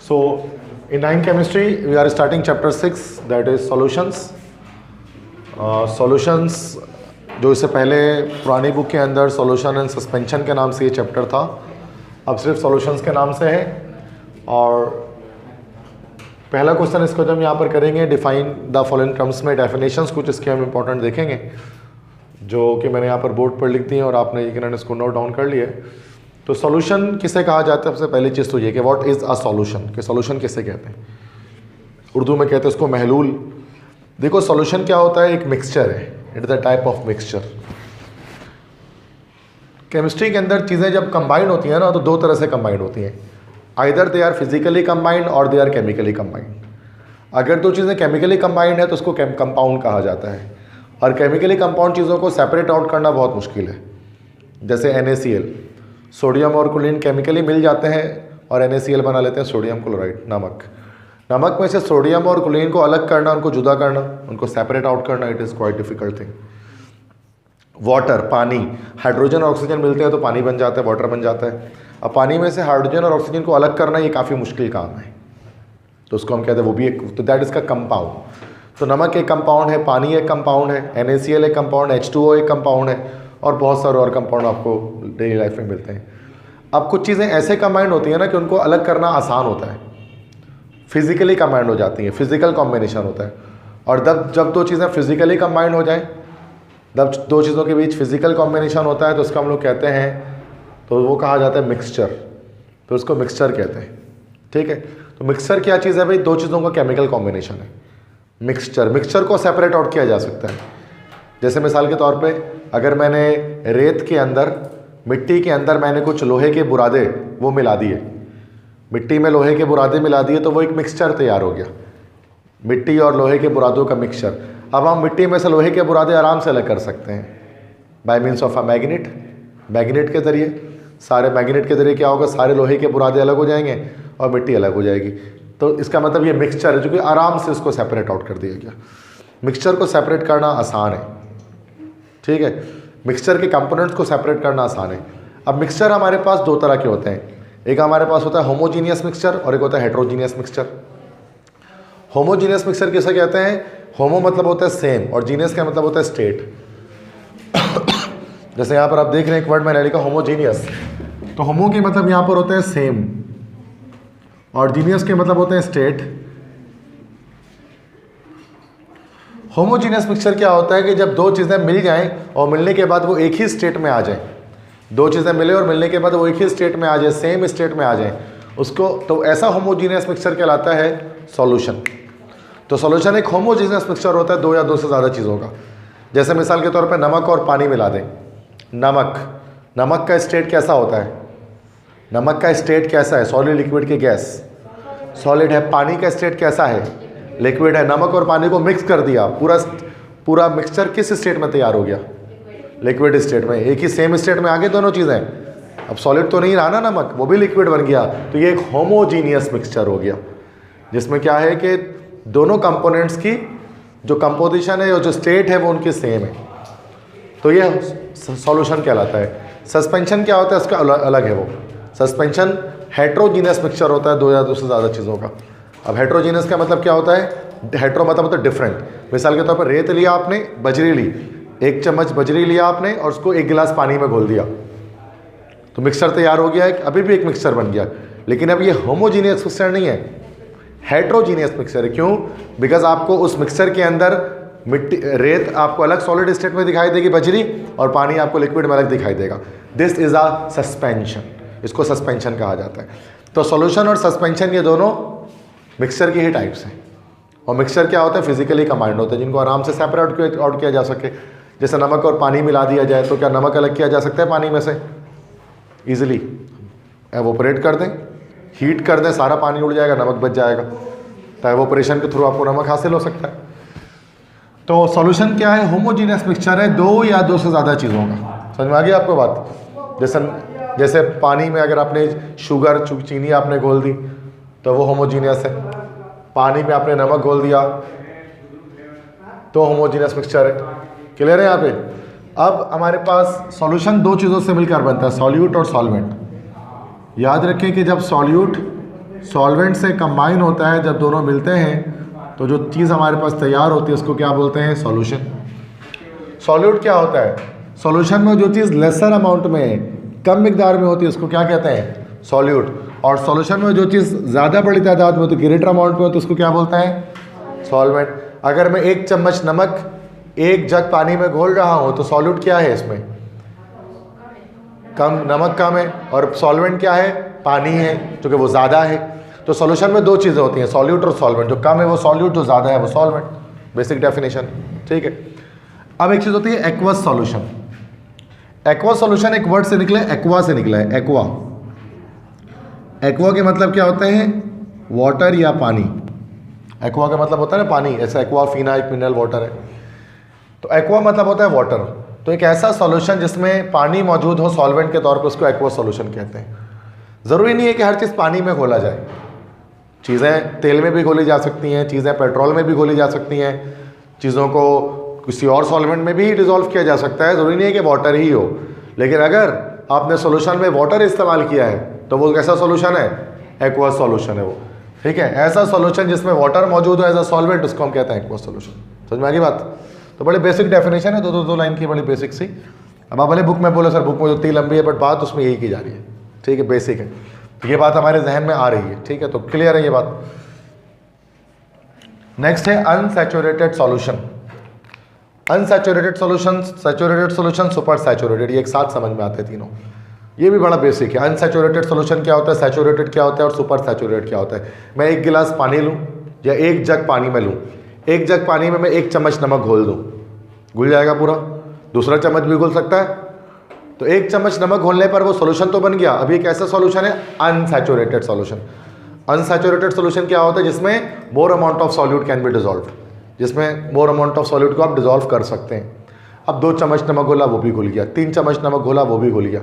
So in 9 chemistry we are starting chapter 6, that is solutions. Solutions जो इससे पहले पुरानी बुक के अंदर सॉल्यूशन एंड सस्पेंशन के नाम से ये चैप्टर था, अब सिर्फ सॉल्यूशंस के नाम से है। और पहला क्वेश्चन इसको जब यहाँ पर करेंगे, डिफाइन द फॉलोइंग टर्म्स में डेफिनेशंस कुछ इसके हम इंपॉर्टेंट देखेंगे जो कि मैंने यहाँ पर बोर्ड पर लिख दी है और आपने यकीनन इसको नोट डाउन कर लिए। तो सॉल्यूशन किसे कहा जाता है? सबसे पहली चीज़ तो ये कि व्हाट इज़ अ सॉल्यूशन, कि सॉल्यूशन किसे कहते हैं। उर्दू में कहते हैं उसको महलूल। देखो सॉल्यूशन क्या होता है, एक मिक्सचर है, it is a type of mixture. Chemistry के अंदर चीज़ें जब कंबाइंड होती हैं ना, तो दो तरह से कंबाइंड होती हैं, either they are physically combined और दे आर केमिकली कंबाइंड। अगर दो चीज़ें केमिकली कंबाइंड है तो उसको कंपाउंड कहा जाता है, और केमिकली कंपाउंड चीज़ों को सेपरेट आउट करना बहुत मुश्किल है। जैसे NaCl, सोडियम और क्लोरीन केमिकली मिल जाते हैं और NaCl बना लेते हैं सोडियम क्लोराइड, नमक। नमक में से सोडियम और क्लोरीन को अलग करना, उनको जुदा करना, उनको सेपरेट आउट करना, it is quite difficult thing. Water, पानी, हाइड्रोजन और ऑक्सीजन मिलते हैं तो पानी बन जाता है, वाटर बन जाता है। अब पानी में से हाइड्रोजन और ऑक्सीजन को अलग करना ये काफ़ी मुश्किल काम है, तो उसको हम कहते हैं वो भी एक, तो दैट इज़ का कंपाउंड। तो नमक एक कंपाउंड है, पानी एक कंपाउंड है, NaCl एक कंपाउंड, H2O एक कंपाउंड है, और बहुत सारे और कंपाउंड आपको डेली लाइफ में मिलते हैं। अब कुछ चीज़ें ऐसे कंबाइंड होती हैं ना कि उनको अलग करना आसान होता है, फिजिकली कंबाइंड हो जाती हैं, फिजिकल कॉम्बिनेशन होता है। और जब दो चीज़ें फिजिकली कंबाइंड हो जाएं, जब दो चीज़ों के बीच फिजिकल कॉम्बिनेशन होता है तो उसका हम लोग कहते हैं, तो वो कहा जाता है मिक्सचर, तो उसको मिक्सचर कहते हैं। ठीक है, तो मिक्सचर क्या चीज़ है भाई? दो चीज़ों का केमिकल कॉम्बिनेशन है मिक्सचर। मिक्सचर को सेपरेट आउट किया जा सकता है। जैसे मिसाल के तौर पे अगर मैंने रेत के अंदर, मिट्टी के अंदर मैंने कुछ लोहे के बुरादे वो मिला दिए, मिट्टी में लोहे के बुरादे मिला दिए, तो वो एक मिक्सचर तैयार हो गया, मिट्टी और लोहे के बुरादों का मिक्सचर। अब हम मिट्टी में से लोहे के बुरादे आराम से अलग कर सकते हैं bye means of a magnet. Magnet के ज़रिए, सारे मैग्नेट के ज़रिए क्या होगा, सारे लोहे के बुरादे अलग हो जाएंगे और मिट्टी अलग हो जाएगी। तो इसका मतलब ये मिक्सचर है जो कि आराम से इसको सेपरेट आउट कर दिया गया। मिक्सचर को सेपरेट करना आसान है, ठीक है, मिक्सचर के कंपोनेंट्स को सेपरेट करना आसान है। अब मिक्सचर हमारे पास दो तरह के होते हैं, एक हमारे पास होता है होमोजीनियस मिक्सचर और एक होता है हेट्रोजीनियस मिक्सचर। होमोजीनियस मिक्सचर किसे कहते हैं? होमो मतलब होता है सेम और जीनियस का मतलब होता है स्टेट। जैसे यहाँ पर आप देख रहे हैं एक वर्ड मैंने लिखा होमोजीनियस, तो होमो के मतलब यहाँ पर होता है सेम और जीनियस के मतलब होते हैं स्टेट। होमोजीनियस मिक्सचर क्या होता है कि जब दो चीज़ें मिल जाएं और मिलने के बाद वो एक ही स्टेट में आ जाएं, दो चीज़ें मिले और मिलने के बाद वो एक ही स्टेट में आ जाए, सेम स्टेट में आ जाए, उसको, तो ऐसा होमोजीनियस मिक्सचर कहलाता है सॉल्यूशन। तो सॉल्यूशन एक होमोजीनियस मिक्सचर होता है दो या दो से ज़्यादा चीज़ों का। जैसे मिसाल के तौर पे नमक और पानी मिला दें, नमक का स्टेट कैसा होता है? नमक का स्टेट कैसा है? सॉलिड, लिक्विड के गैस, सॉलिड है। पानी का स्टेट कैसा है? लिक्विड है। नमक और पानी को मिक्स कर दिया, पूरा मिक्सचर किस स्टेट में तैयार हो गया? लिक्विड स्टेट में। एक ही सेम स्टेट में आ गए दोनों चीज़ें। अब सॉलिड तो नहीं रहा ना नमक, वो भी लिक्विड बन गया, तो ये एक होमोजीनियस मिक्सचर हो गया, जिसमें क्या है कि दोनों कंपोनेंट्स की जो कंपोजिशन है और जो स्टेट है वो उनकी सेम है, तो ये सॉल्यूशन कहलाता है। सस्पेंशन क्या होता है? इसका अलग है। वो सस्पेंशन हेट्रोजीनियस मिक्सचर होता है दो या दो से ज़्यादा चीज़ों का। अब हेट्रोजीनियस का मतलब क्या होता है? हेट्रो मतलब होता है डिफरेंट। मिसाल के तौर पर रेत लिया आपने, बजरी ली, एक चम्मच बजरी लिया आपने और उसको एक गिलास पानी में घोल दिया, तो मिक्सचर तैयार हो गया है, अभी भी एक मिक्सचर बन गया। लेकिन अब ये होमोजीनियस मिक्सचर नहीं है, हेट्रोजीनियस मिक्सचर है। क्यों? बिकॉज आपको उस मिक्सचर के अंदर मिट्टी, रेत आपको अलग सॉलिड स्टेट में दिखाई देगी, बजरी, और पानी आपको लिक्विड में अलग दिखाई देगा। दिस इज अ सस्पेंशन, इसको सस्पेंशन कहा जाता है। तो सॉल्यूशन और सस्पेंशन ये दोनों मिक्सचर की ही टाइप्स हैं। और मिक्सचर क्या होता है? फिजिकली कंबाइंड होता है, जिनको आराम से सेपरेट आउट किया जा सके। जैसे नमक और पानी मिला दिया जाए तो क्या नमक अलग किया जा सकता है पानी में से? ईजिली एवोपरेट कर दें, हीट कर दें, सारा पानी उड़ जाएगा, नमक बच जाएगा। तो एवोपरेशन के थ्रू आपको नमक हासिल हो सकता है। तो सॉल्यूशन क्या है? होमोजीनियस मिक्सचर है दो या दो से ज़्यादा चीज़ों का। समझ में आ गई आपको बात? जैसे पानी में अगर आपने शुगर, चीनी आपने घोल दी तो वो होमोजीनियस है। पानी में आपने नमक घोल दिया तो होमोजीनियस मिक्सचर है। क्लियर है यहाँ पे? अब हमारे पास सॉल्यूशन दो चीज़ों से मिलकर बनता है, सॉल्यूट और सॉल्वेंट। याद रखें कि जब सॉल्यूट सॉल्वेंट से कंबाइन होता है, जब दोनों मिलते हैं तो जो चीज़ हमारे पास तैयार होती है उसको क्या बोलते हैं? सॉल्यूशन। सॉल्यूट क्या होता है? सॉल्यूशन में जो चीज़ लेसर अमाउंट में, कम मिकदार में होती है उसको क्या कहते हैं? सॉल्यूट। और सॉल्यूशन में जो चीज़ ज़्यादा बड़ी तादाद में होती है, ग्रेटर अमाउंट में होती है, उसको क्या बोलते हैं? सॉल्वेंट। अगर मैं 1 चम्मच नमक 1 जग पानी में घोल रहा हूँ तो सॉल्यूट क्या है इसमें? कम, नमक कम है, और सॉल्वेंट क्या है? पानी है, क्योंकि वो ज़्यादा है। तो सॉल्यूशन में 2 चीज़ें होती हैं, सॉल्यूट और सॉल्वेंट। जो कम है वो सॉल्यूट, जो ज़्यादा है वो सॉल्वेंट। बेसिक डेफिनेशन, ठीक है। अब एक चीज़ होती है एक्वस सॉल्यूशन। एक्वस सॉल्यूशन एक वर्ड से निकला है, एक्वा से निकला है, एक्वा। एक्वा के मतलब क्या होते हैं? वाटर या पानी। एक्वा का मतलब होता है ना पानी, ऐसा एक्वा फीना एक मिनरल वाटर है। तो एक्वा मतलब होता है वाटर। तो एक ऐसा सॉल्यूशन जिसमें पानी मौजूद हो सॉल्वेंट के तौर पर, उसको एक्वा सॉल्यूशन कहते हैं। ज़रूरी नहीं है कि हर चीज़ पानी में घोला जाए, चीज़ें तेल में भी घोली जा सकती हैं, चीज़ें पेट्रोल में भी घोली जा सकती हैं, चीज़ों को किसी और सॉल्वेंट में भी डिज़ोल्व किया जा सकता है। ज़रूरी नहीं है कि वाटर ही हो। लेकिन अगर आपने सॉल्यूशन में वाटर इस्तेमाल किया है तो वो कैसा सॉल्यूशन है? एक्वा सॉल्यूशन है वो, ठीक है। ऐसा सॉल्यूशन जिसमें वाटर मौजूद हो एज अ सॉल्वेंट, उसको हम कहते हैं एक्वा सॉल्यूशन। समझ में आ गई बात? तो बड़ी बेसिक डेफिनेशन है, दो लाइन की, बड़ी बेसिक सी। अब आप भले बुक में बोलो सर बुक में इतनी लंबी है, बट बात उसमें यही की जा रही है, ठीक है, बेसिक है। तो ये बात हमारे जहन में आ रही है, ठीक है, तो क्लियर है ये बात। नेक्स्ट है unsaturated solution. Unsaturated solution, saturated solution, super saturated, ये एक साथ समझ में आते हैं तीनों। ये भी बड़ा बेसिक है। अनसैचुरेटेड सॉल्यूशन क्या होता है, सैचुरेटेड क्या होता है और सुपर सैचुरेटेड क्या होता है। मैं 1 गिलास पानी लूँ या 1 जग पानी में लूँ, 1 जग पानी में मैं 1 चम्मच नमक घोल दूँ, घुल जाएगा पूरा? दूसरा चम्मच भी घुल सकता है। तो 1 चम्मच नमक घोलने पर वो सॉल्यूशन तो बन गया। अभी एक ऐसा सॉल्यूशन है अनसैचुरेटेड सॉल्यूशन। अनसैचुरेटेड सॉल्यूशन क्या होता है? जिसमें more amount of solute can be dissolved, जिसमें मोर अमाउंट ऑफ सॉल्यूट को आप डिजॉल्व कर सकते हैं। अब 2 चम्मच नमक घोला वो भी घुल गया, 3 चम्मच नमक घोला वो भी घुल गया,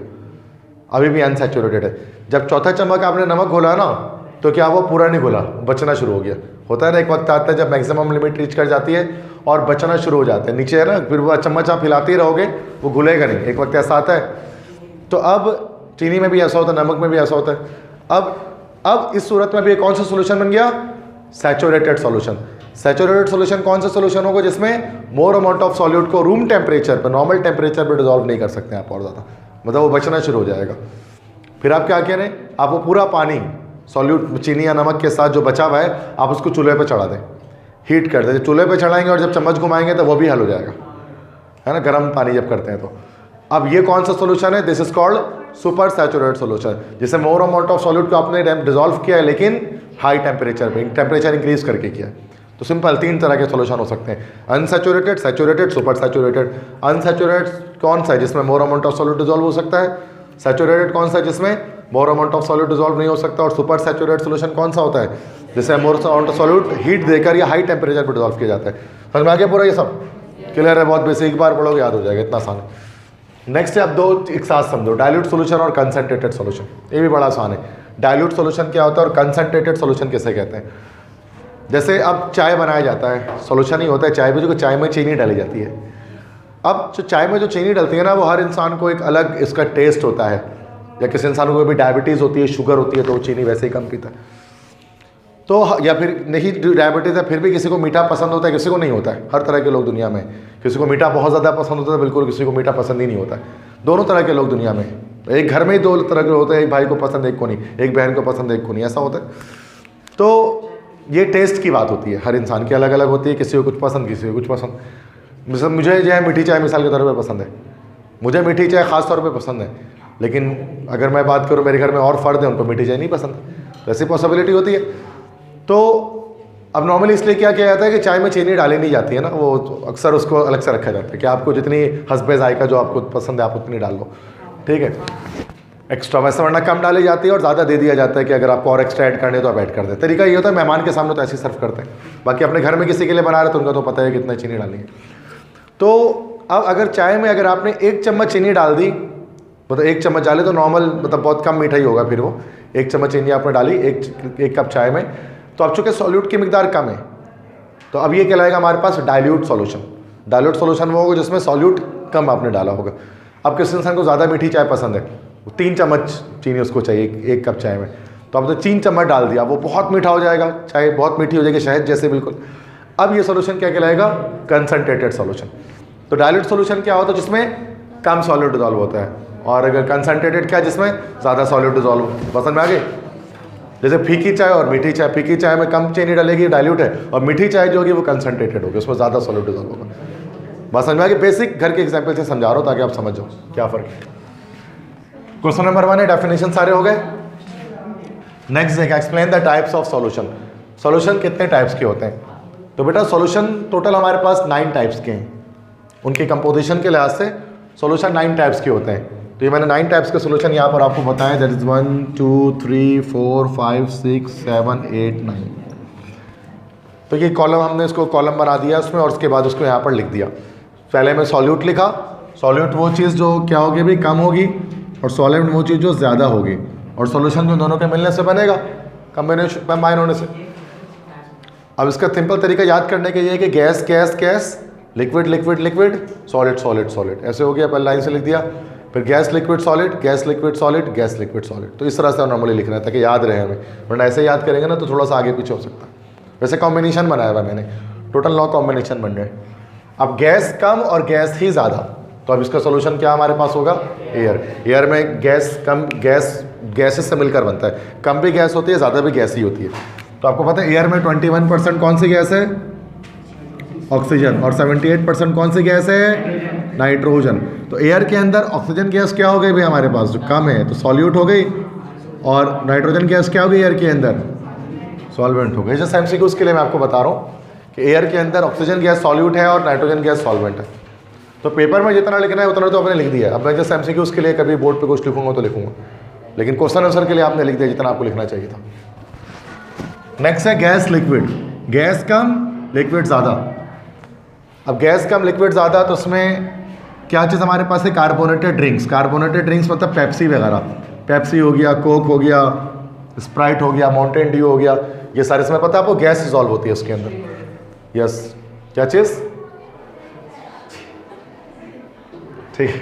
अभी भी अनसैचुरेटेड है। जब चौथा चम्मच आपने नमक घोला ना, तो क्या वो पूरा नहीं घोला, बचना शुरू हो गया। होता है ना, एक वक्त आता है जब मैक्सिमम लिमिट रीच कर जाती है और बचना शुरू हो जाता है, नीचे है ना, फिर वो चम्मच आप हिलाते ही रहोगे, वो घुलेगा नहीं, एक वक्त ऐसा आता है। तो अब चीनी में भी ऐसा होता है, नमक में भी ऐसा होता है। अब इस सूरत में भी कौन सा सोल्यूशन बन गया? Saturated solution. सैचुरेटेड सॉल्यूशन कौन सा सॉल्यूशन होगा? जिसमें मोर अमाउंट ऑफ सॉल्यूट को रूम टेम्परेचर पर, नॉर्मल टेम्परेचर पर डिजॉल्व नहीं कर सकते आप और ज़्यादा, मतलब वो बचना शुरू हो जाएगा। फिर आप क्या कह रहे हैं? आप वो पूरा पानी सॉल्यूट चीनी या नमक के साथ जो बचा हुआ है, आप उसको चूल्हे पे चढ़ा दें, हीट कर दें। चूल्हे पे चढ़ाएंगे और जब चम्मच घुमाएंगे तो वो भी हल हो जाएगा, है ना, गर्म पानी जब करते हैं तो। अब ये कौन सा सोल्यूशन है? This is called super saturated solution, जिसे मोर अमाउंट ऑफ सॉल्यूट को आपने डिजॉल्व किया है, लेकिन हाई टेम्परेचर पे, टेम्परेचर इंक्रीज करके किया है। तो सिंपल 3 तरह के सोल्यूशन हो सकते हैं, unsaturated, saturated, super saturated. Unsaturated कौन सा है? जिसमें more amount of solute dissolve हो सकता है। सैचुरेटेड कौन सा है? जिसमें more amount of solute dissolve नहीं हो सकता। और सुपर सैचुरेटेड सोल्यूशन कौन सा होता है? जिसमें more amount of solute heat देकर या हाई टेम्परेचर पर डिजॉल्व किया जाता है। समझ में आ गया पूरा? ये सब क्लियर है? बहुत बेसिक, एक बार पढ़ोगे याद हो जाएगा, इतना आसान है। नेक्स्ट है, अब 2 एक साथ समझो, डायल्यूट सोल्यूशन और कंसंट्रेटेड सोल्यूशन। ये भी बड़ा आसान है। डायल्यूट सोल्यूशन क्या होता है और कंसंट्रेटेड सोल्यूशन किसे कहते हैं? जैसे अब चाय बनाया जाता है, सोल्यूशन ही होता है चाय भी, जो चाय में चीनी डाली जाती है। अब जो चाय में जो चीनी डलती है ना, वो हर इंसान को एक अलग इसका टेस्ट होता है, या किसी इंसान को भी डायबिटीज़ होती है, शुगर होती है, तो वो चीनी वैसे ही कम पीता है। तो या फिर नहीं डायबिटीज़ है फिर भी किसी को मीठा पसंद होता है, किसी को नहीं होता है। हर तरह के लोग दुनिया में, किसी को मीठा बहुत ज़्यादा पसंद होता है, बिल्कुल किसी को मीठा पसंद ही नहीं होता है। दोनों तरह के लोग दुनिया में, एक घर में ही 2 तरह के होते हैं, एक भाई को पसंद एक को नहीं, एक बहन को पसंद एक को नहीं, ऐसा होता है। तो ये टेस्ट की बात होती है, हर इंसान की अलग अलग होती है, किसी को कुछ पसंद, किसी को कुछ पसंद। मुझे जो है मीठी चाय मिसाल के तौर पर पसंद है, मुझे मीठी चाय ख़ास तौर पर पसंद है। लेकिन अगर मैं बात करूँ, मेरे घर में और फ़र्द हैं, उनको मीठी चाय नहीं पसंद, तो ऐसी पॉसिबिलिटी होती है। तो अब नॉर्मली इसलिए क्या किया जाता है कि चाय में चीनी डाली नहीं जाती है ना, वो अक्सर उसको अलग से रखा जाता है कि आपको जितनी हस्बे जायका जो आपको पसंद है आप उतनी डाल लो, ठीक है, एक्स्ट्रा। वैसे वरना कम डाली जाती है और ज़्यादा दे दिया जाता है कि अगर आपको और एक्स्ट्रा ऐड करने तो आप ऐड कर दें। तरीका ये होता है, मेहमान के सामने तो ऐसे सर्व करते हैं, बाकी अपने घर में किसी के लिए बना रहे तो उनको तो पता है कितना चीनी डालनी है। तो अब अगर चाय में अगर आपने 1 चम्मच चीनी डाल दी, मतलब 1 चम्मच डाले तो नॉर्मल, मतलब बहुत कम मीठा ही होगा फिर वो, 1 चम्मच चीनी आपने डाली एक कप चाय में, तो अब चूँकि सॉल्यूट की मिकदार कम है, तो अब ये कहलाएगा हमारे पास डाइल्यूट सॉल्यूशन। डाइल्यूट सॉल्यूशन वो होगा जिसमें सॉल्यूट कम आपने डाला होगा। अब किसी इंसान को ज़्यादा मीठी चाय पसंद है, 3 चम्मच चीनी उसको चाहिए 1 कप चाय में, तो आपने 3 चम्मच डाल दिया, वो बहुत मीठा हो जाएगा, चाहे बहुत मीठी हो जाएगी शहद जैसे बिल्कुल। अब ये सोल्यूशन क्या कहलाएगा? Concentrated solution. तो डाइल्यूट सोल्यूशन क्या होता है? जिसमें कम सॉल्यूट डिजॉल्व होता है, और अगर कंसंट्रेटेड क्या, जिसमें ज़्यादा सॉल्यूट डिजॉल्व हो। समझ में आ गई? जैसे फीकी चाय और मीठी चाय, फीकी चाय में कम चीनी डालेगी, डाइल्यूट है, और मीठी चाय जो होगी वो कंसंट्रेटेड होगी, उसमें ज़्यादा सॉल्यूट डिजॉल्व होगा। बस समझ में आ गई? बेसिक घर के एग्जाम्पल से समझा रहा हूँ ताकि आप समझ जाओ क्या फ़र्क है। क्वेश्चन नंबर 1 है, डेफिनेशन सारे हो गए। नेक्स्ट देखा, explain the types of solution. Solution कितने टाइप्स के होते हैं? तो बेटा सॉल्यूशन टोटल हमारे पास 9 टाइप्स के हैं। उनकी कंपोजिशन के लिहाज से सॉल्यूशन 9 टाइप्स के होते हैं। तो ये मैंने 9 टाइप्स के सॉल्यूशन यहाँ पर आपको बताएं। That is 1 2 3 4 5 6 7 8 9। तो ये कॉलम हमने इसको कॉलम बना दिया उसमें, और उसके बाद उसको यहाँ पर लिख दिया। पहले मैं सॉल्यूट लिखा। सॉल्यूट वो चीज़ जो क्या होगी भी, कम होगी, और सॉल्वेंट वो चीज़ जो ज़्यादा होगी, और सॉल्यूशन जो दोनों के मिलने से बनेगा, कम्बिनेशन कंबाइन होने से। अब इसका सिंपल तरीका याद करने के लिए है कि gas gas gas, liquid liquid liquid, solid solid solid, ऐसे हो गया। पहले लाइन से लिख दिया, फिर gas liquid solid, gas liquid solid, gas liquid solid. तो इस तरह से नॉर्मली लिखना है ताकि याद रहे हमें, वरना ऐसे याद करेंगे ना तो थोड़ा सा आगे पीछे हो सकता है। वैसे कॉम्बिनेशन बनाया हुआ मैंने, टोटल 9 कॉम्बिनेशन बन रहे हैं। अब गैस कम और गैस ही ज़्यादा, तो अब इसका सोल्यूशन क्या हमारे पास होगा? एयर। एयर में गैस कम, गैसेस से मिलकर बनता है। कम भी गैस होती है, ज़्यादा भी गैस ही होती है। तो आपको पता है एयर में 21% कौन सी गैस है? ऑक्सीजन। और 78% कौन सी गैस है? नाइट्रोजन। तो एयर के अंदर ऑक्सीजन गैस क्या हो गई भाई हमारे पास, जो कम है, तो सॉल्यूट हो गई, और नाइट्रोजन गैस क्या हो गई एयर के अंदर? सॉल्वेंट हो गई। जैसे एमसीक्यूज के लिए मैं आपको बता रहा हूँ कि एयर के अंदर ऑक्सीजन गैस सॉल्यूट है और नाइट्रोजन गैस सॉल्वेंट है। तो पेपर में जितना लिखना है उतना तो आपने लिख दिया। अब मैं जैसे एमसीक्यूज के लिए कभी बोर्ड पे कुछ लिखूंगा तो लिखूंगा, लेकिन क्वेश्चन आंसर के लिए आपने लिख दिया जितना आपको लिखना चाहिए था। नेक्स्ट है गैस लिक्विड। गैस कम, लिक्विड ज़्यादा। अब गैस कम, लिक्विड ज़्यादा, तो उसमें क्या चीज़ हमारे पास है? Carbonated drinks. कार्बोनेटेड ड्रिंक्स मतलब पेप्सी वगैरह, पेप्सी हो गया, कोक हो गया, स्प्राइट हो गया, माउंटेन ड्यू हो गया, ये सारे इसमें पता है आपको गैस डिजॉल्व होती है उसके अंदर। यस, क्या चीज़? ठीक है,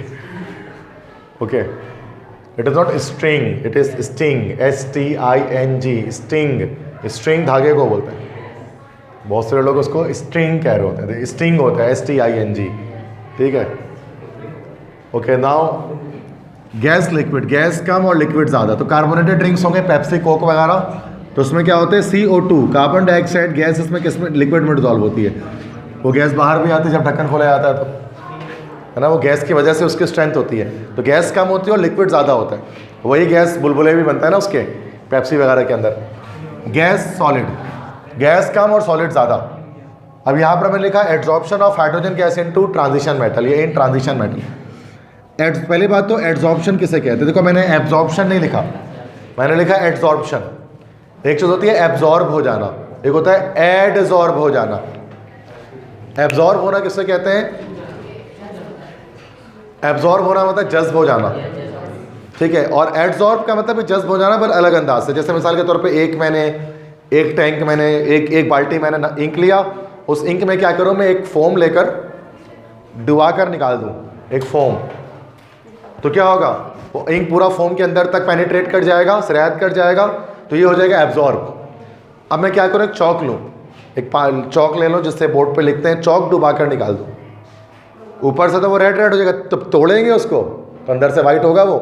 okay. It is not string, it is sting, STING, sting. String धागे को बोलते हैं, बहुत सारे लोग उसको स्ट्रिंग कह रहे होते हैं, स्टिंग होता है STING। ठीक है, okay. Now gas liquid, gas कम और लिक्विड ज़्यादा। तो कार्बोनेटेड ड्रिंक्स होंगे, पेप्सी, कोक वगैरह, तो उसमें क्या होता है? CO2, कार्बन डाइऑक्साइड गैस, इसमें किसमें? लिक्विड में डिजॉल्व होती है। वो गैस बाहर भी आती है जब ढक्कन खोला जाता है तो, है ना, वो गैस की वजह से उसकी स्ट्रेंथ होती है। तो गैस कम होती है और लिक्विड ज़्यादा होता है। वही गैस बुलबुले भी बनता है ना उसके, पेप्सी वगैरह के अंदर। गैस सॉलिड, गैस कम और सॉलिड ज़्यादा। अब यहाँ पर मैंने लिखा adsorption of hydrogen gas into transition metal, ये इन ट्रांजिशन मेटल। पहली बात तो एड्जॉर्प्शन किसे कहते हैं? देखो मैंने एब्जॉर्प्शन नहीं लिखा, मैंने लिखा एड्जॉर्प्शन। एक चीज़ होती है एब्जॉर्ब हो जाना, एक होता है एडजॉर्ब हो जाना। एब्जॉर्ब होना किससे कहते हैं? एब्जॉर्ब होना मतलब जज्ब हो जाना, ठीक है। और एडजॉर्ब का मतलब जज्ब हो जाना पर अलग अंदाज से। जैसे मिसाल के तौर पे एक टैंक मैंने एक बाल्टी मैंने इंक लिया, उस इंक में क्या करूँ मैं? एक फोम लेकर डुबा कर निकाल दूँ एक फोम, तो क्या होगा? वो इंक पूरा फोम के अंदर तक पेनिट्रेट कर जाएगा, सिरायत कर जाएगा, तो ये हो जाएगा एब्जॉर्ब। अब मैं क्या करूँ? एक चौक लूँ, एक चौक ले लो जिससे बोर्ड पे लिखते हैं, चौक डुबा कर निकाल दूँ। ऊपर से तो वो रेड रेड हो जाएगा, तो तोड़ेंगे उसको तो अंदर से वाइट होगा वो,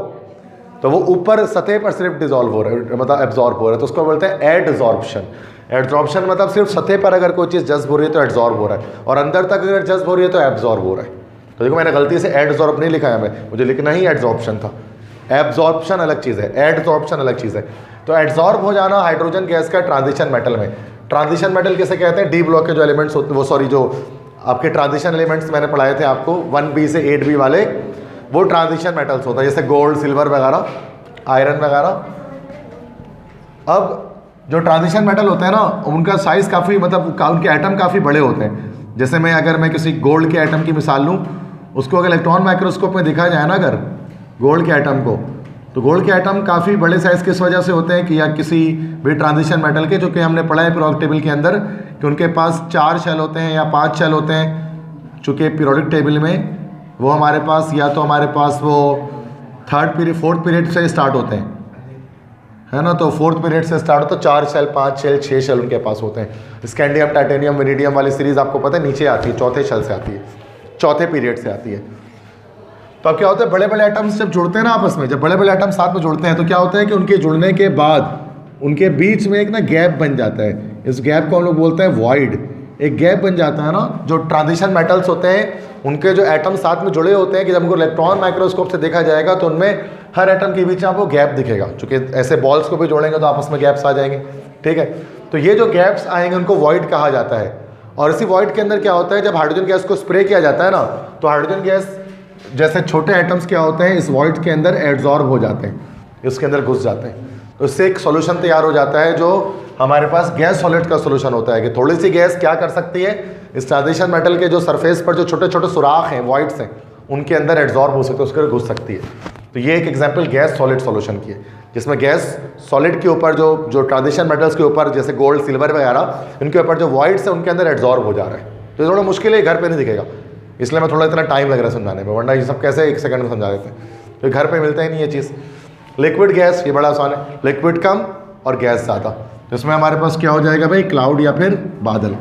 तो वो ऊपर सतह पर सिर्फ डिजॉल्व हो रहा है, मतलब एब्जॉर्ब हो रहा है, तो उसको बोलते हैं एडजॉर्प्शन। एडजॉर्प्शन मतलब सिर्फ सतह पर अगर कोई चीज़ जज्ब हो रही है तो एड्जॉर्ब हो रहा है, और अंदर तक अगर जज्ब हो रही है तो एब्जॉर्ब हो रहा है। तो देखो मैंने गलती से एडजॉर्ब नहीं लिखा है, मुझे लिखना ही एड्जॉर्प्शन था। एब्जॉर्प्शन अलग चीज़ है, एडजॉर्प्शन अलग चीज़ है। तो एड्जॉर्ब हो जाना हाइड्रोजन गैस का ट्रांजिशन मेटल में। ट्रांजिशन मेटल किसे कहते हैं? डी ब्लॉक के जो एलिमेंट्स होते हैं, वो सॉरी जो आपके ट्रांजिशन एलिमेंट्स मैंने पढ़ाए थे आपको 1B से 8B वाले, वो ट्रांजिशन मेटल्स होता है, जैसे गोल्ड, सिल्वर वगैरह, आयरन वगैरह। अब जो ट्रांजिशन मेटल होते हैं ना, उनका साइज़ काफ़ी, मतलब उनके एटम काफ़ी बड़े होते हैं। जैसे अगर मैं किसी गोल्ड के एटम की मिसाल लूँ, उसको अगर इलेक्ट्रॉन माइक्रोस्कोप में देखा जाए ना अगर गोल्ड के एटम को, तो गोल्ड के एटम काफ़ी बड़े साइज़ किस वजह से होते हैं कि, या किसी भी ट्रांजिशन मेटल के, जो कि हमने पढ़ा है पीरियोडिक टेबल के अंदर कि उनके पास 4 शेल होते हैं या 5 शेल होते हैं। चूँकि पीरियोडिक टेबल में वो हमारे पास या तो हमारे पास वो 3rd पीरियड 4th पीरियड से स्टार्ट होते हैं, है ना। तो फोर्थ पीरियड से स्टार्ट होता है, 4 शेल 5 शेल 6 शेल उनके पास होते हैं। स्कैंडियम टाइटेनियम वेनेडियम वाली सीरीज आपको पता है नीचे आती है, चौथे शेल से आती है, चौथे पीरियड से आती है। तो अब क्या होता है, बड़े बड़े एटम्स जब जुड़ते हैं ना आपस में, जब बड़े बड़े एटम्स साथ में जुड़ते हैं तो क्या होता है कि उनके जुड़ने के बाद उनके बीच में एक ना गैप बन जाता है। इस गैप को हम लोग बोलते हैं वॉइड। एक गैप बन जाता है ना, जो ट्रांजिशन मेटल्स होते हैं उनके जो एटम साथ में जुड़े होते हैं कि जब उनको इलेक्ट्रॉन माइक्रोस्कोप से देखा जाएगा तो उनमें हर एटम के बीच में आपको गैप दिखेगा। चूंकि ऐसे बॉल्स को भी जोड़ेंगे तो आपस में गैप्स आ जाएंगे, ठीक है। तो ये जो गैप्स आएंगे उनको वॉइड कहा जाता है। और इसी वॉइड के अंदर क्या होता है, जब हाइड्रोजन गैस को स्प्रे किया जाता है ना, तो हाइड्रोजन गैस जैसे छोटे एटम्स क्या होते हैं इस वॉइड के अंदर एब्जॉर्ब हो जाते हैं, इसके अंदर घुस जाते हैं। तो इससे एक सॉल्यूशन तैयार हो जाता है जो हमारे पास गैस सॉलिड का सॉल्यूशन होता है कि थोड़ी सी गैस क्या कर सकती है, इस ट्रांजिशन मेटल के जो सरफेस पर जो छोटे छोटे सुराख हैं वॉइड्स हैं उनके अंदर एब्जॉर्ब हो सकते हैं, उसके अंदर घुस सकती है। तो ये एक एग्जांपल गैस सॉलिड सॉल्यूशन की है, जिसमें गैस सॉलिड के ऊपर जो ट्रांजिशन मेटल्स के ऊपर जैसे गोल्ड सिल्वर वगैरह इनके ऊपर जो वॉइड्स है उनके अंदर एब्जॉर्ब हो जा रहा है। तो ये थोड़ा मुश्किल है, घर पर नहीं दिखेगा, इसलिए मैं थोड़ा इतना टाइम लग रहा है समझाने में, वरना ये सब कैसे 1 सेकंड में समझा देते हैं। तो घर पे मिलता ही नहीं ये चीज़। लिक्विड गैस ये बड़ा आसान है, लिक्विड कम और गैस ज़्यादा। तो इसमें हमारे पास क्या हो जाएगा भाई, क्लाउड या फिर बादल।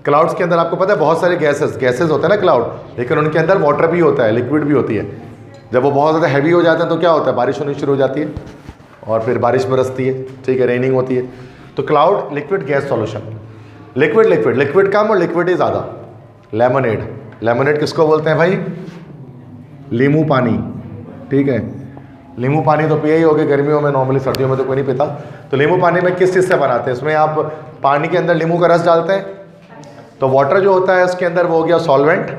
क्लाउड्स के अंदर आपको पता है बहुत सारे गैसेस होते हैं ना क्लाउड, लेकिन उनके अंदर वाटर भी होता है, लिक्विड भी होती है। जब वो बहुत ज़्यादा हैवी हो जाते हैं तो क्या होता है, बारिश होनी शुरू हो जाती है और फिर बारिश बरसती है, ठीक है, रेनिंग होती है। तो cloud liquid gas solution. Liquid कम और लिक्विड ही ज़्यादा। लेमनेड किसको बोलते हैं भाई, नींबू पानी, ठीक है। नींबू पानी तो पिया ही होगा गर्मियों में, नॉर्मली सर्दियों में तो कोई नहीं पीता। तो नींबू पानी में किस चीज़ से बनाते हैं, इसमें आप पानी के अंदर नींबू का रस डालते हैं तो वाटर जो होता है उसके अंदर वो हो गया सॉल्वेंट,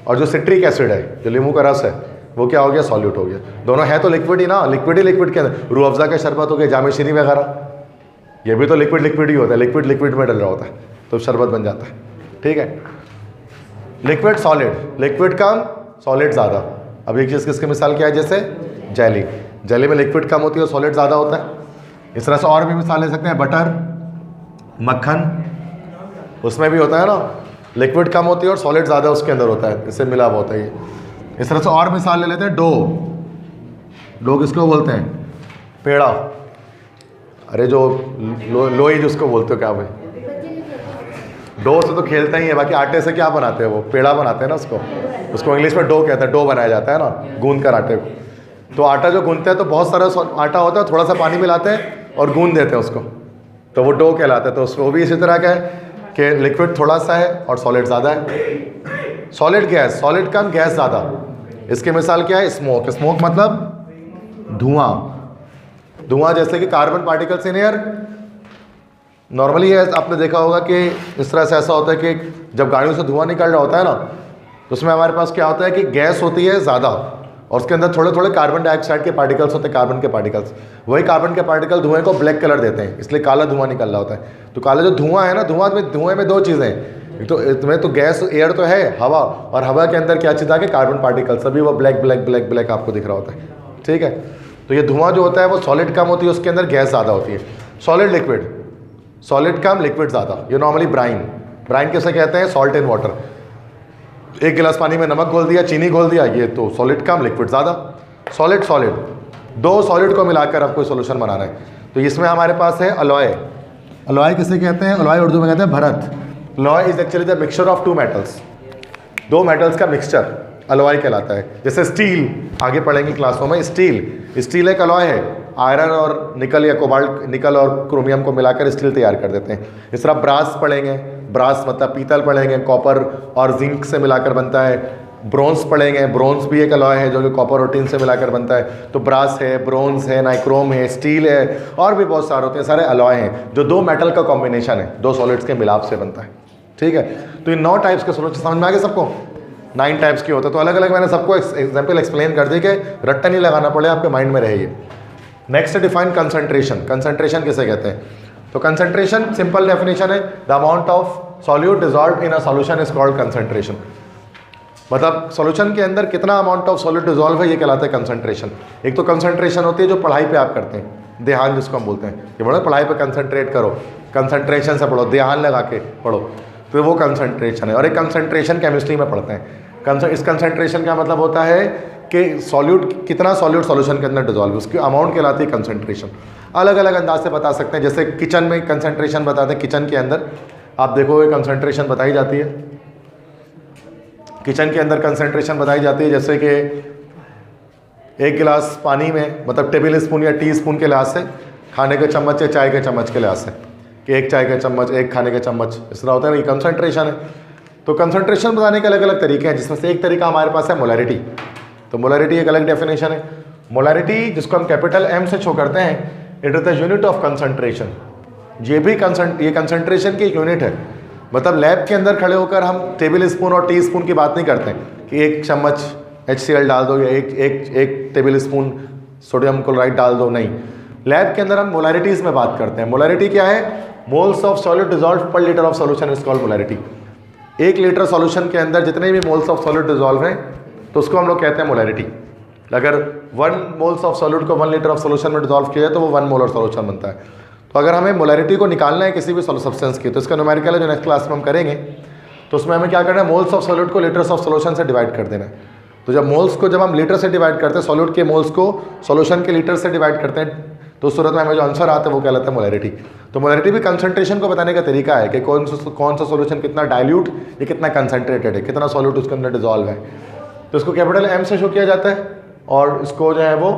और जो सिट्रिक एसिड है जो नींबू का रस है वो क्या हो गया, सॉल्यूट हो गया। दोनों है तो लिक्विड ही ना, लिक्विड के अंदर रूह अफ़ज़ा का शरबत हो गया, जामे शीरी वगैरह, ये भी तो लिक्विड ही होता है, लिक्विड में डल रहा होता है तो शरबत बन जाता है, ठीक है। लिक्विड सॉलिड, लिक्विड कम सॉलिड ज़्यादा। अब एक चीज़ किसकी मिसाल क्या है, जैसे जेली में लिक्विड कम होती है और सॉलिड ज़्यादा होता है। इस तरह से और भी मिसाल ले सकते हैं, बटर, मक्खन, उसमें भी होता है ना, लिक्विड कम होती है और सॉलिड ज़्यादा उसके अंदर होता है, इससे मिला हुआ होता है ये। इस तरह से और मिसाल ले लेते हैं, डो किसको बोलते हैं, पेड़ा, अरे जो लोई जिसको बोलते हो क्या भाई, डो से तो खेलता ही है, बाकी आटे से क्या बनाते हैं, वो पेड़ा बनाते हैं ना, उसको इंग्लिश में डो कहते हैं, डो बनाया जाता है ना गूंद कर आटे को। तो आटा जो गूंदते हैं तो बहुत सारा आटा होता है, थोड़ा सा पानी मिलाते हैं और गूंद देते हैं उसको, तो वो डो कहलाता है। तो उसको भी इसी तरह का है कि लिक्विड थोड़ा सा है और सॉलिड ज़्यादा है। सॉलिड गैस, सॉलिड कम गैस ज़्यादा। इसकी मिसाल क्या है, स्मोक मतलब धुआं, जैसे कि carbon particles in air. Normally आपने देखा होगा कि इस तरह से ऐसा होता है कि जब गाड़ियों से धुआं निकल रहा होता है ना, तो उसमें हमारे पास क्या होता है कि गैस होती है ज़्यादा और उसके अंदर थोड़े थोड़े कार्बन डाइऑक्साइड के पार्टिकल्स होते हैं, कार्बन के पार्टिकल्स। वही कार्बन के पार्टिकल धुएं को ब्लैक कलर देते हैं, इसलिए काला धुआं निकल रहा होता है। तो काला जो धुआं है ना, धुएं में 2 चीज़ें हैं, तो इसमें तो गैस एयर तो है, हवा, और हवा के अंदर क्या चीज़ आ गई, कार्बन पार्टिकल, सभी वो ब्लैक आपको दिख रहा होता है, ठीक है। तो ये धुआं जो होता है वो सॉलिड कम होती है, उसके अंदर गैस ज़्यादा होती है। सॉलिड लिक्विड, सॉलिड कम लिक्विड ज़्यादा। ये नॉर्मली ब्राइन किसे कहते हैं, सॉल्ट इन वाटर। 1 गिलास पानी में नमक घोल दिया, चीनी घोल दिया, ये तो सॉलिड कम लिक्विड ज़्यादा। सॉलिड 2 सॉलिड को मिलाकर आपको सॉल्यूशन बनाना है। तो इसमें हमारे पास है अलॉय किसे कहते हैं, अलॉय उर्दू में कहते हैं Bharat. Alloy is actually the mixture of 2 metals, 2 metals का मिक्सचर अलॉय कहलाता है। जैसे स्टील, आगे पढ़ेंगे क्लासों में, स्टील एक अलॉय है, आयरन और निकल या कोबाल्ट, निकल और क्रोमियम को मिलाकर स्टील तैयार कर देते हैं। इस तरह ब्रास पढ़ेंगे, ब्रास मतलब पीतल पढ़ेंगे, कॉपर और जिंक से मिलाकर बनता है। ब्रोंज पढ़ेंगे, ब्रोंज भी एक अलॉय है जो कि कॉपर और टिन से मिलाकर बनता है। तो ब्रास है, ब्रोंज है, नाइक्रोम है, स्टील है, और भी बहुत सारे होते हैं, सारे अलॉय हैं जो 2 मेटल का कॉम्बिनेशन है, 2 सॉलिड्स के मिलाप से बनता है, ठीक है। तो ये 9 टाइप्स के सॉल्यूशन समझ में आ गए सबको, 9 टाइप्स के होते हैं। तो अलग अलग मैंने सबको एग्जाम्पल एक्सप्लेन कर दी कि रट्टा नहीं लगाना पड़े, आपके माइंड में रहेगी। Next define concentration. कंसंट्रेशन किसे कहते हैं, तो कंसंट्रेशन सिंपल डेफिनेशन है, the amount of solute dissolve in a solution is called concentration. मतलब सॉल्यूशन के अंदर कितना अमाउंट ऑफ सॉल्यूट डिजॉल्व है, ये कहलाता है कंसंट्रेशन। एक तो कंसंट्रेशन होती है जो पढ़ाई पे आप करते हैं, ध्यान जिसको हम बोलते हैं, कि बोलो पढ़ाई पे कंसंट्रेट करो, कंसंट्रेशन से पढ़ो, ध्यान लगा के पढ़ो, तो वो कंसंट्रेशन है। और एक कंसंट्रेशन केमिस्ट्री में पढ़ते हैं। इस कंसंट्रेशन का मतलब होता है कि सॉल्यूट कितना सॉल्यूट सॉल्यूशन के अंदर डिजॉल्व, उसकी अमाउंट कहलाती है कंसंट्रेशन। अलग अलग अंदाज से बता सकते हैं। जैसे किचन में कंसंट्रेशन बताते हैं, किचन के अंदर आप देखोगे कंसंट्रेशन बताई जाती है, किचन के अंदर कंसंट्रेशन बताई जाती है। जैसे कि 1 गिलास पानी में, मतलब टेबल स्पून या टी स्पून के लिहाज से, खाने के चम्मच या चाय के चम्मच के लिहाज से, कि 1 चाय का चम्मच 1 खाने का चम्मच, इस तरह होता है ना, ये कंसंट्रेशन है। तो कंसंट्रेशन बताने के अलग अलग तरीके हैं, जिसमें से एक तरीका हमारे पास है मोलैरिटी। तो मोलैरिटी एक अलग डेफिनेशन है। मोलैरिटी जिसको हम कैपिटल M से शो करते हैं, it is the unit of concentration. ये भी ये कंसंट्रेशन की एक यूनिट है। मतलब लैब के अंदर खड़े होकर हम टेबल स्पून और टी स्पून की बात नहीं करते कि 1 चम्मच HCl डाल दो या एक टेबल स्पून सोडियम क्लोराइड डाल दो, नहीं। लैब के अंदर हम मोलैरिटीज़ में बात करते हैं। मोलैरिटी क्या है? मोल्स ऑफ सॉलिड डिजॉल्व पर litre of solution is called molarity. 1 litre solution के अंदर जितने भी मोल्स ऑफ सॉलिड डिजॉल्व हैं, तो उसको हम लोग कहते हैं मोलैरिटी। अगर 1 मोल्स ऑफ सॉलिड को 1 लीटर ऑफ सॉल्यूशन में डिजॉल्व किया जाए तो वो 1 मोलर सॉल्यूशन बनता है। तो अगर हमें मोलैरिटी को निकालना है किसी भी सब्सटेंस की, तो इसका न्यूमेरिकल है जो नेक्स्ट क्लास में हम करेंगे, तो उसमें हमें क्या करना है, मोल्स ऑफ सॉलिड को लीटर्स ऑफ सॉल्यूशन से डिवाइड कर देना है। तो जब मोल्स को जब हम लीटर से डिवाइड करते हैं, सॉलिड के मोल्स को सॉल्यूशन के लीटर से डिवाइड करते हैं, तो उस सूरत में हमें जो आंसर आता है वो कहलाता है मोलैरिटी। तो मोलैरिटी भी कंसंट्रेशन को बताने का तरीका है कि कौन सा सॉल्यूशन कितना डाइल्यूट या कितना कंसंट्रेटेड है, कितना सॉल्यूट उसके अंदर डिजॉल्व है। तो इसको कैपिटल M से शो किया जाता है और इसको जो है वो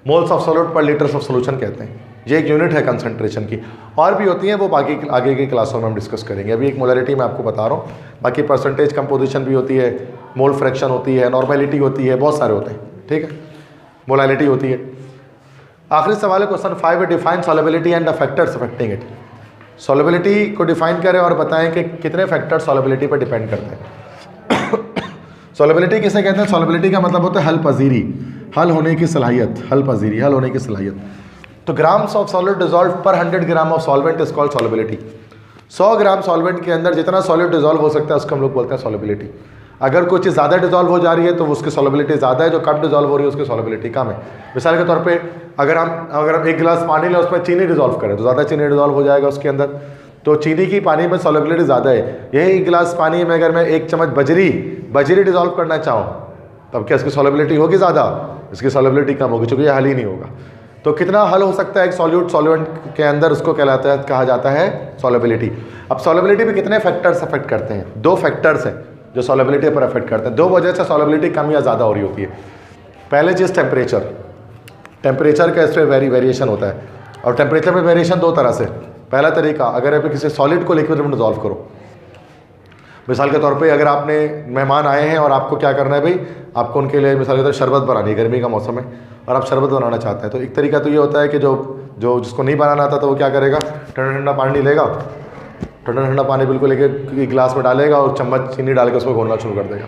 मोल्स ऑफ सॉलिड पर लीटर्स ऑफ सॉल्यूशन कहते हैं। ये एक यूनिट है कंसंट्रेशन की। और भी होती है, वो बाकी आगे की क्लासों में हम डिस्कस करेंगे। अभी एक मोलैरिटी मैं आपको बता रहा हूँ, बाकी परसेंटेज कंपोजिशन भी होती है, मोल फ्रैक्शन होती है, नॉर्मेलिटी होती है, बहुत सारे होते हैं, ठीक है। मोलैरिटी होती है। आखिरी सवाल है question 5, define solubility and the factors affecting it. Solubility को डिफाइन करें और बताएं कि कितने फैक्टर सॉल्युबिलिटी पर डिपेंड करते हैं। सॉल्युबिलिटी किसे कहते हैं? सॉल्युबिलिटी का मतलब होता है हल पजीरी, हल होने की सलाहियत, हल पजीरी, हल होने की सलाहियत। तो ग्राम्स ऑफ सॉलिड डिजॉल्व पर 100 gram of solvent is called solubility. 100 gram solvent के अंदर जितना सॉलिड डिजॉल्व हो सकता है उसको हम लोग बोलते हैं सॉल्युबिलिटी। अगर कोई चीज़ ज़्यादा डिजॉल्व हो जा रही है तो उसकी सॉल्युबिलिटी ज़्यादा है, जो कम डिजॉल्व हो रही है उसकी सॉल्युबिलिटी कम है। मिसाल के तौर पे अगर हम 1 गिलास पानी लें, उसमें चीनी डिजॉल्व करें तो ज़्यादा चीनी डिजॉल्व हो जाएगा उसके अंदर, तो चीनी की पानी में सॉल्युबिलिटी ज़्यादा है। यही 1 गिलास पानी में अगर मैं 1 चम्मच बजरी डिजॉल्व करना चाहूँ, तब क्या इसकी सॉल्युबिलिटी होगी ज़्यादा? इसकी सॉल्युबिलिटी कम होगी, चूँकि ये हल ही नहीं होगा। तो कितना हल हो सकता है एक सॉल्वेंट के अंदर, उसको कहा जाता है सॉल्युबिलिटी। अब सॉल्युबिलिटी में कितने फैक्टर्स अफेक्ट करते हैं? 2 फैक्टर्स हैं जो सॉल्युबिलिटी पर अफेक्ट करते हैं। 2 वजह से सॉल्युबिलिटी कम या ज़्यादा हो रही होती है। पहले चीज़ टेम्परेचर का इस पर वेरिएशन होता है, और टेम्परेचर में वेरिएशन 2 तरह से। पहला तरीका, अगर आप किसी सॉलिड को लिक्विड में डिजॉल्व करो, मिसाल के तौर पे अगर आपने मेहमान आए हैं और आपको क्या करना है भाई, आपको उनके लिए मिसाल के तौर शरबत बनानी है, गर्मी का मौसम है और आप शरबत बनाना चाहते हैं, तो एक तरीका तो ये होता है कि जो जिसको नहीं बनाना आता तो वो क्या करेगा, ठंडा पानी लेगा, ठंडा पानी बिल्कुल लेके गिलास में डालेगा और चम्मच चीनी डाल के उसको घोलना शुरू कर देगा।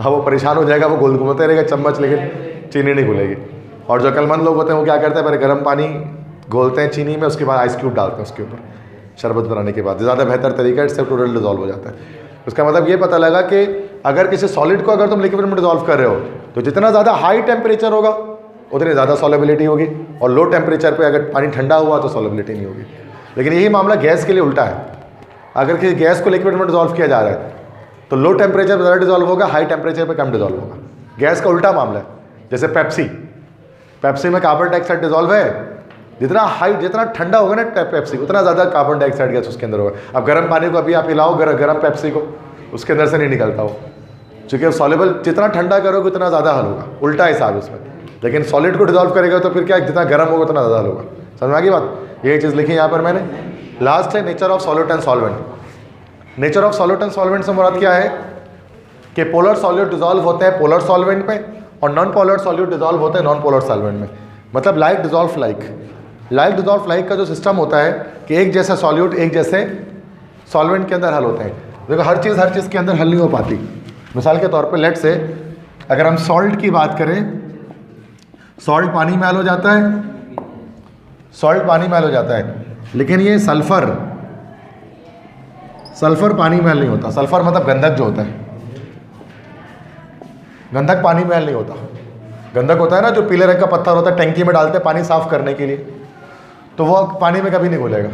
हाँ, वो परेशान हो जाएगा, वो घूमते रहेगा चम्मच, लेकिन चीनी नहीं घुलेगी। और जो अक्लमंद लोग होते हैं वो क्या करते हैं, पहले गर्म पानी घोलते हैं चीनी में, उसके बाद आइस क्यूब डालते हैं उसके ऊपर, शरबत बनाने के बाद। ज़्यादा बेहतर तरीका है, इससे टोटल डिजॉल्व हो जाता है। उसका मतलब ये पता लगा कि अगर किसी सॉलिड को अगर तुम लिक्विड में डिजॉल्व कर रहे हो, तो जितना ज़्यादा हाई टेम्परेचर होगा उतनी ज़्यादा सॉल्युबिलिटी होगी, और लो टेम्परेचर पे अगर पानी ठंडा हुआ तो सॉल्युबिलिटी नहीं होगी। लेकिन यही मामला गैस के लिए उल्टा है। अगर किसी गैस को लिक्विड में डिजॉल्व किया जा रहा है तो लो टेम्परेचर पर ज़्यादा डिजॉल्व होगा, हाई टेम्परेचर पर कम डिजॉल्व होगा। गैस का उल्टा मामला है। जैसे पेप्सी में कार्बन डाइऑक्साइड डिजॉल्व है, जितना ठंडा होगा ना पेप्सी, उतना ज़्यादा कार्बन डाइऑक्साइड गैस उसके अंदर होगा। अब गर्म पानी को अभी आप हिलाओ, गर्म पेप्सी को, उसके अंदर से नहीं निकलता हो, क्योंकि सॉल्युबल जितना ठंडा करोगे उतना ज़्यादा हल होगा। उल्टा हिसाब है उसमें। लेकिन सॉलिड को डिजॉल्व करेगा तो फिर क्या, जितना गर्म होगा उतना ज़्यादा हल होगा। समझ में आ गई बात? यही चीज़ लिखी यहाँ पर मैंने। लास्ट है nature of solute and solvent. Nature of solute and solvent से मुराद क्या है कि पोलर सॉल्यूट डिजॉल्व होते हैं पोलर सॉल्वेंट में, और नॉन पोलर सॉल्यूट डिजॉल्व होते हैं नॉन पोलर सॉल्वेंट में। मतलब लाइक डिजॉल्व लाइक का जो सिस्टम होता है कि एक जैसा सॉल्यूट एक जैसे सॉल्वेंट के अंदर हल होते हैं। देखो हर चीज़ के अंदर हल नहीं हो पाती। मिसाल के तौर पे लेट से अगर हम सॉल्ट की बात करें, सॉल्ट पानी में हल हो जाता है, लेकिन ये सल्फ़र पानी में हल नहीं होता। सल्फ़र मतलब गंधक जो होता है, गंधक पानी में हल नहीं होता। गंधक होता है ना जो पीले रंग का पत्थर होता है, टंकी में डालते हैं पानी साफ करने के लिए, तो वो पानी में कभी नहीं घुलेगा।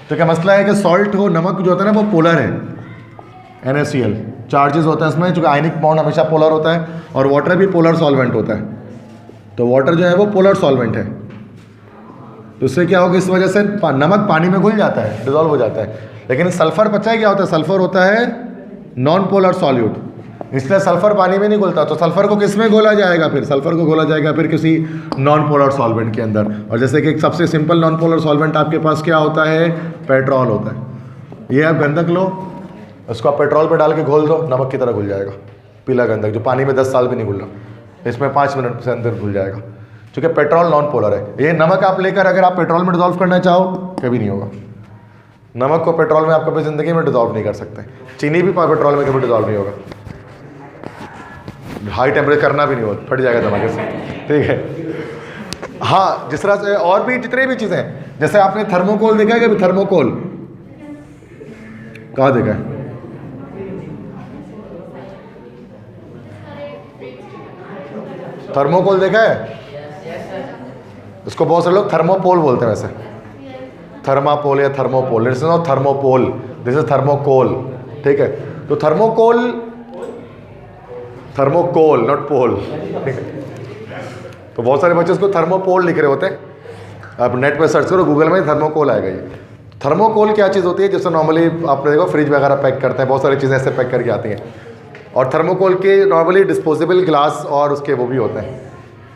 तो क्या मसला है कि सॉल्ट हो, नमक जो होता है ना वो पोलर है, NaCl चार्जेस होते हैं इसमें, चूँकि आयनिक बॉन्ड हमेशा पोलर होता है, और वाटर भी पोलर सॉल्वेंट होता है। तो वाटर जो है वो पोलर सॉल्वेंट है, तो इससे क्या होगा, इस वजह से नमक पानी में घुल जाता है, डिजॉल्व हो जाता है। लेकिन सल्फर पता है क्या होता है, सल्फर होता है नॉन पोलर सॉल्यूट, इसलिए सल्फर पानी में नहीं घुलता। तो सल्फर को किस में घोला जाएगा, फिर सल्फर को घोला जाएगा फिर किसी नॉन पोलर सॉल्वेंट के अंदर। और जैसे कि एक सबसे सिंपल नॉन पोलर सॉल्वेंट आपके पास क्या होता है, पेट्रोल होता है। ये आप गंधक लो, उसको आप पेट्रोल पे डाल के घोल दो, नमक की तरह घुल जाएगा। पीला गंधक जो पानी में 10 साल भी नहीं घुल रहा, इसमें 5 मिनट से अंदर घुल जाएगा, क्योंकि पेट्रोल नॉन पोलर है। ये नमक आप लेकर अगर आप पेट्रोल में डिजॉल्व करना चाहो, कभी नहीं होगा। नमक को पेट्रोल में आप कभी ज़िंदगी में डिजॉल्व नहीं कर सकते। चीनी भी पेट्रोल में कभी डिजॉल्व नहीं होगा, हाई टेम्परेचर करना भी नहीं होगा, फट जाएगा धमाके से, ठीक है। हाँ, जिस तरह से और भी जितनी भी चीज़ें हैं, जैसे आपने थर्मोकोल देखा है कभी, थर्मोकोल कहाँ देखा है? थर्मोकोल देखा है? इसको बहुत सारे लोग थर्मोपोल बोलते हैं, वैसे थर्मापोल या thermopol, this is not thermopol, this is thermocol, ठीक है। तो थर्मोकोल, थर्मोकोल नॉट पोल, ठीक है। तो बहुत सारे बच्चे इसको थर्मोपोल लिख रहे होते हैं, आप नेट पे सर्च करो, गूगल में थर्मोकोल आएगा। ये थर्मोकोल क्या चीज़ होती है, जिससे नॉर्मली आपने देखो फ्रिज वगैरह पैक करते हैं, बहुत सारी चीज़ें ऐसे पैक करके आती हैं। और थर्मोकोल के नॉर्मली डिस्पोजेबल ग्लास और उसके वो भी होते हैं,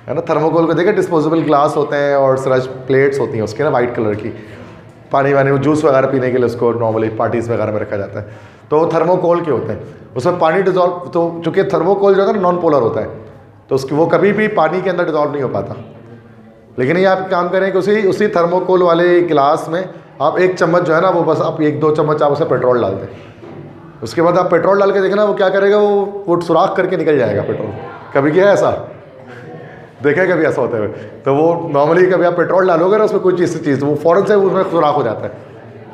है ना। थर्मोकोल को देखिए, डिस्पोजेबल ग्लास होते हैं और सरज प्लेट्स होती हैं उसके ना, वाइट कलर की, पानी वानी में जूस वगैरह पीने के लिए उसको नॉर्मली पार्टीज वगैरह में रखा जाता है। तो थर्मोकोल के होते हैं, उसमें पानी डिजॉल्व, तो चूँकि थर्मोकोल जो है ना नॉन पोलर होता है, तो उसकी वो कभी भी पानी के अंदर डिजॉल्व नहीं हो पाता। लेकिन ये आप काम करें कि उसी थर्मोकोल वाले गिलास में आप 1 चम्मच जो है ना, वो बस आप 1-2 चम्मच आप उसमें पेट्रोल डाल दें। उसके बाद आप पेट्रोल डाल के देखना वो क्या करेगा, वो सुराख करके निकल जाएगा पेट्रोल। कभी किया है ऐसा, देखा है कभी ऐसा होता है? तो वो नॉर्मली कभी आप पेट्रोल डालोगे ना उसमें कोई चीज़ वो फ़ौरन से उसमें सुराख हो जाता है।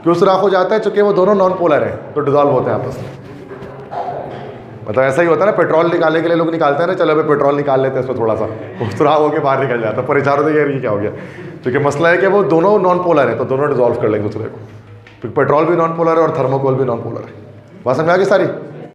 क्यों सुराख हो जाता है? चूँकि वो दोनों नॉन पोलर हैं, तो डिजॉल्व होते हैं आपस में। मतलब ऐसा ही होता है ना, पेट्रोल निकालने के लिए लोग निकालते हैं ना, चलो भाई पेट्रोल निकाल लेते हैं, इसमें थोड़ा सा वो सुराख होकर बाहर निकल जाता है। परेशान होते हैं ये क्या हो गया, क्योंकि मसला है कि वो दोनों नॉन पोलर है, तो दोनों डिजॉल्व कर लेंगे दूसरे को। पेट्रोल भी नॉन पोलर है और थर्मोकोल भी नॉन पोलर है। बात समझ आ गई सारी?